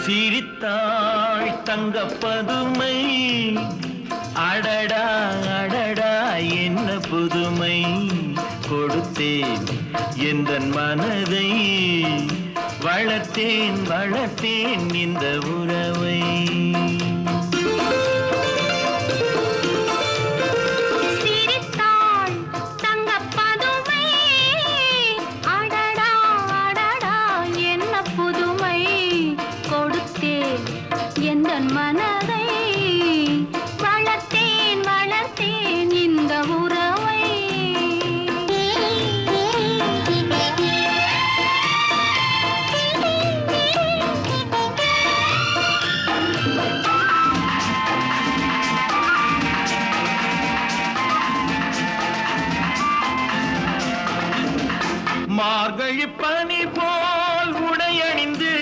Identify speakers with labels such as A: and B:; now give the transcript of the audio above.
A: சிரித்தாள் தங்கப்பதுமை அடடா அடடா என்ன புதுமை கொடுத்தேன் எந்தன் மனதை வளர்த்தேன் வளர்த்தேன் இந்த உறவை
B: எந்தன் மனதை வளர்த்தேன் வளர்த்தேன் இந்த உறவை
A: மார்கழி பனி போ